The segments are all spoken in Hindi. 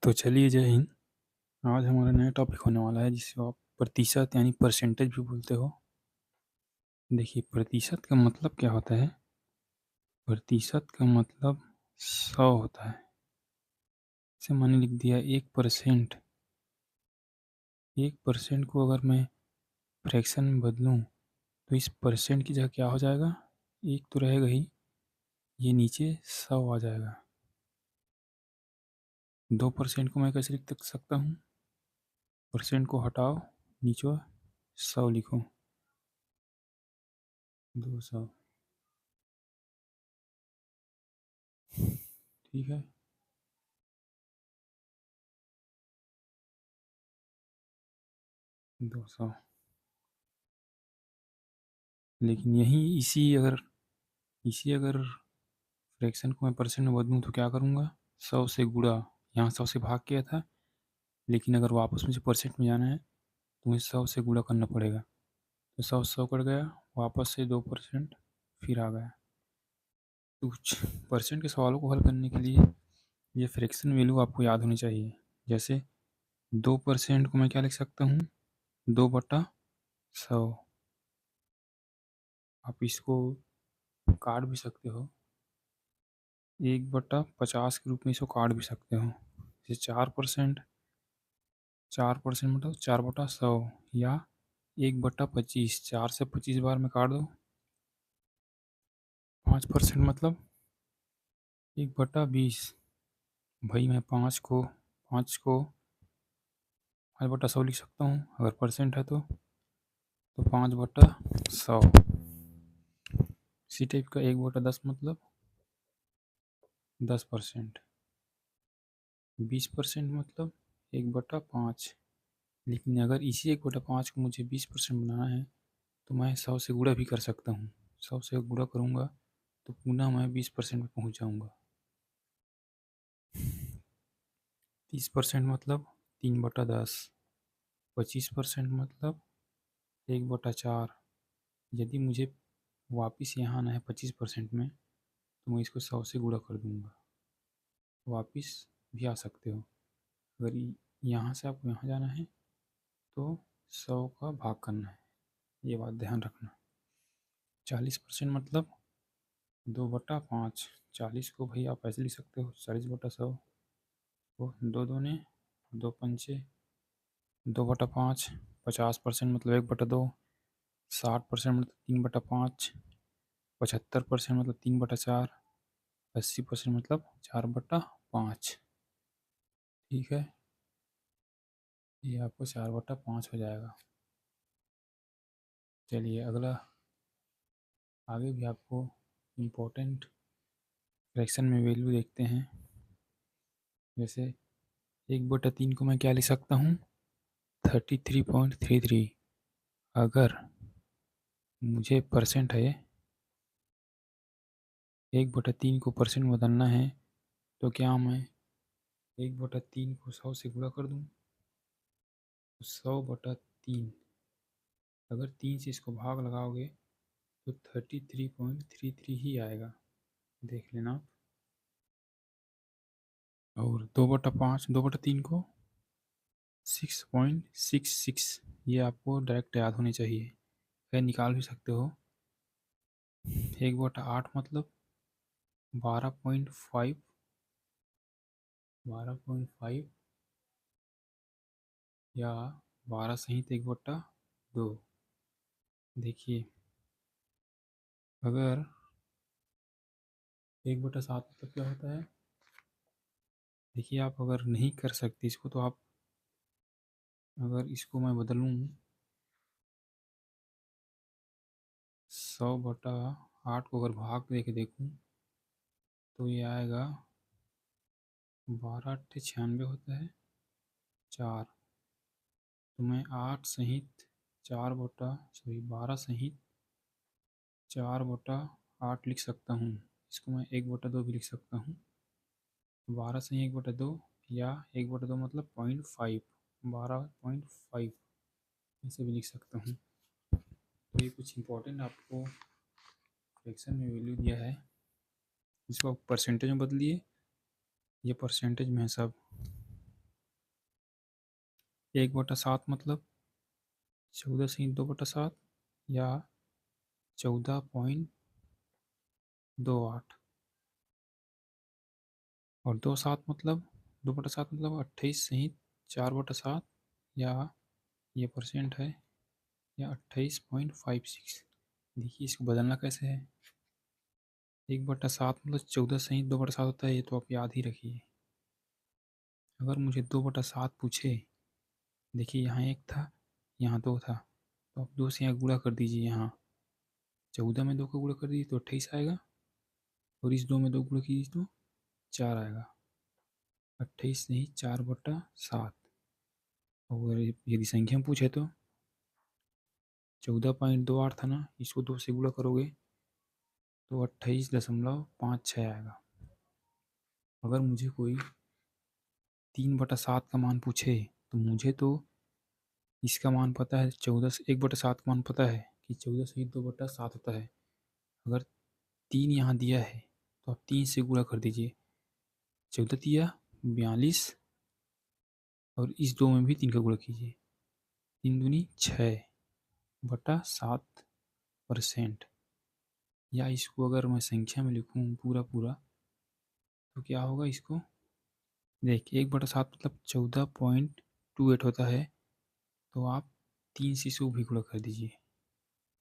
तो चलिए, जय हिंद। आज हमारा नया टॉपिक होने वाला है जिसे आप प्रतिशत यानी परसेंटेज भी बोलते हो। देखिए, प्रतिशत का मतलब क्या होता है। प्रतिशत का मतलब 100 होता है। जैसे मैंने लिख दिया 1%। 1% को अगर मैं फ्रैक्शन में बदलूँ तो इस परसेंट की जगह क्या हो जाएगा, एक तो रहेगा ही, ये नीचे 100 आ जाएगा। 2% को मैं कैसे लिख सकता हूँ, परसेंट को हटाओ, नीचे 100 लिखो, 200। ठीक है। दो सौ। लेकिन यही इसी अगर फ्रैक्शन को मैं परसेंट में बदलूँ तो क्या करूँगा, 100 से गुणा, यहाँ 100 से भाग किया था, लेकिन अगर वापस मुझे परसेंट में जाना है तो मुझे 100 से गुणा करना पड़ेगा। तो 100 कट गया, वापस से 2% फिर आ गया। तो कुछ परसेंट के सवालों को हल करने के लिए ये फ्रैक्शन वैल्यू आपको याद होनी चाहिए। जैसे 2% को मैं क्या लिख सकता हूँ, 2/100। आप इसको काट भी सकते हो, 1/50 के रूप में इसको काट भी सकते हो। जैसे 4%, 4% मतलब 4/100, या 1/25, 4 से 25 बार में काट दो। 5% मतलब 1/20। भाई मैं 5 को 5/100 लिख सकता हूँ अगर परसेंट है तो 5/100। इसी टाइप का 1/10 मतलब 10%। 20% मतलब 1/5। लेकिन अगर इसी 1/5 को मुझे 20% बनाना है तो मैं 100 से गुणा भी कर सकता हूँ। 100 से गुणा करूँगा तो पुनः मैं 20% में पहुँच जाऊँगा। 30% मतलब 3/10। 25% मतलब 1/4। यदि मुझे वापस यहाँ आना है 25% में तो मैं इसको 100 से गुणा कर दूँगा, वापस भी आ सकते हो। अगर यहाँ से आपको यहाँ जाना है तो 100 का भाग करना है, ये बात ध्यान रखना। 40% मतलब 2/5। 40 को भाई आप ऐसे लिख सकते हो, 40/100 को 2 दूने 2 पंचे 2/5। 50% मतलब 1/2। 60% मतलब 3/5। 75% मतलब 3/4। 80% मतलब 4/5। ठीक है, ये आपको 4/5 हो जाएगा। चलिए अगला, आगे भी आपको इम्पोर्टेंट फ्रैक्शन में वैल्यू देखते हैं। जैसे 1/3 को मैं क्या लिख सकता हूँ, 33.33। अगर मुझे परसेंट है, 1/3 को परसेंट में बदलना है तो क्या मैं 1/3 को 100 से गुणा कर दूँ, 100/3। अगर 3 से इसको भाग लगाओगे तो 33.33 ही आएगा, देख लेना आप। और 2/5, 2/3 को 6.66, ये आपको डायरेक्ट याद होनी चाहिए, या निकाल भी सकते हो। 1/8 मतलब 12.5। 12.5 या 12 सहित 1/2। देखिए, अगर 1/7 मतलब क्या होता है। देखिए, आप अगर नहीं कर सकते इसको तो आप, अगर इसको मैं बदलूँ 100/8 को अगर भाग दे के देखूँ तो ये आएगा 12×8 = 96 होता है 4। तो मैं 8 सहित 12 सहित 4/8 लिख सकता हूँ। इसको मैं 1/2 भी लिख सकता हूँ। 12 सही 1/2, या 1/2 मतलब 0.5, 12.5 ऐसे भी लिख सकता हूँ। तो ये कुछ इंपॉर्टेंट आपको फ्रैक्शन में वैल्यू दिया है, इसको आप परसेंटेज में बदलिए। ये परसेंटेज में है सब। 1/7 मतलब 14 से 2/7 या 14.28। और 2/7 मतलब 2/7 मतलब 28 से 4/7 या ये परसेंट है या 28.56। देखिए इसको बदलना कैसे है। 1/7 मतलब 14 से 2/7 होता है, ये तो आप याद ही रखिए। अगर मुझे 2/7 पूछे, देखिए यहाँ 1 था, यहाँ 2 था, तो आप 2 से यहाँ गुणा कर दीजिए। यहाँ 14 में 2 को गुणा कर दीजिए तो 28 आएगा, और इस 2 में 2 गुणा कीजिए तो 4 आएगा। 28 नहीं 4/7। और यदि संख्या में पूछे तो 14.28 था ना, इसको 2 से गुणा करोगे तो 28.56 आएगा। अगर मुझे कोई 3/7 का मान पूछे, तो मुझे तो इसका मान पता है, 14 से 1/7 का मान पता है कि 14 से 2/7 होता है। अगर 3 यहाँ दिया है तो आप 3 से गुणा कर दीजिए। 14 दिया 42, और इस 2 में भी 3 का गुणा कीजिए। 3 दूनी 6/7%। या इसको अगर मैं संख्या में लिखूँ पूरा पूरा, तो क्या होगा इसको देखिए। 1/7 मतलब 14.28 होता है, तो आप 3 से इसको भी गुणा कर दीजिए।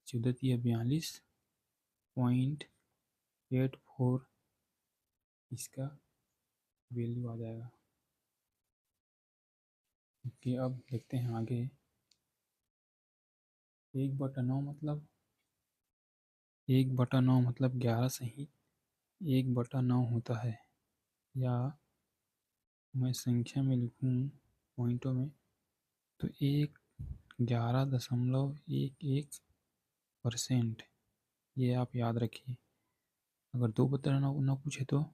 14 या 42.84 इसका वैल्यू आ जाएगा। ओके, अब देखते हैं आगे। 1/9 मतलब 1/9 मतलब 11 सही 1/9 होता है। या मैं संख्या में लिखूँ पॉइंटों में, तो 11.11%। ये आप याद रखिए। अगर 2/9 पूछे तो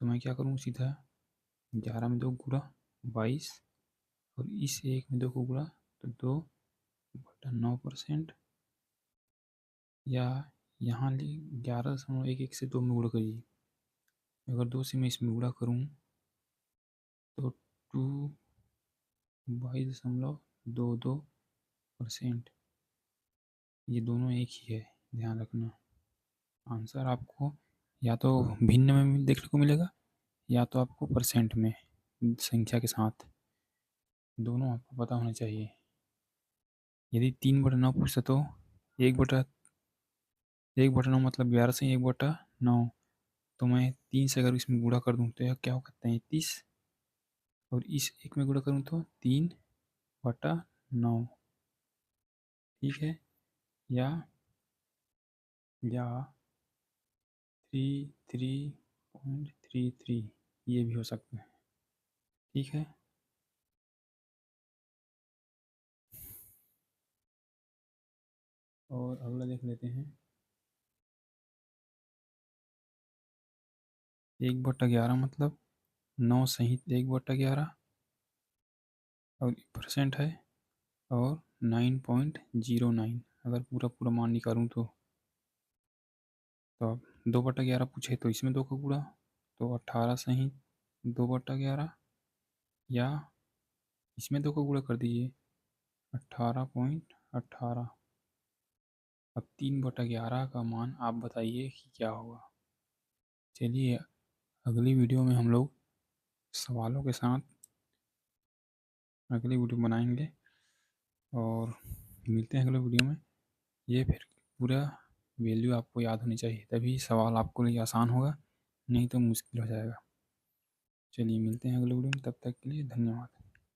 मैं क्या करूँ, सीधा 11 में 2 गुणा 22, और इस 1 में 2 को गुणा तो 2/9%। या यहाँ 11.11 से 2 में गुणा करिए। अगर 2 से मैं इसमें गुणा करूँ तो 22.22%। ये दोनों एक ही है, ध्यान रखना। आंसर आपको या तो भिन्न में देखने को मिलेगा, या तो आपको परसेंट में संख्या के साथ, दोनों आपको पता होना चाहिए। यदि 3/9 पूछता तो 1/9 मतलब 11 से 1/9, तो मैं 3 से अगर इसमें गुणा कर दूँ तो यह क्या होगा 33, और इस 1 में गुणा करूँ तो 3/9। ठीक है। या 33.33 ये भी हो सकता है। ठीक है। और अगला देख लेते हैं। 1/11 मतलब 9 सहित 1/11 और परसेंट है, और 9.09। अगर पूरा पूरा मान निकालूँ तो अब 2/11 पूछे तो इसमें 2 का गुणा तो 18 सहित 2/11, या इसमें 2 का गुणा कर दीजिए 18.18। अब 3/11 का मान आप बताइए कि क्या होगा। चलिए अगली वीडियो में हम लोग सवालों के साथ अगली वीडियो बनाएंगे, और मिलते हैं अगले वीडियो में। ये फिर पूरा वैल्यू आपको याद होनी चाहिए, तभी सवाल आपको लिए आसान होगा, नहीं तो मुश्किल हो जाएगा। चलिए मिलते हैं अगले वीडियो में, तब तक के लिए धन्यवाद।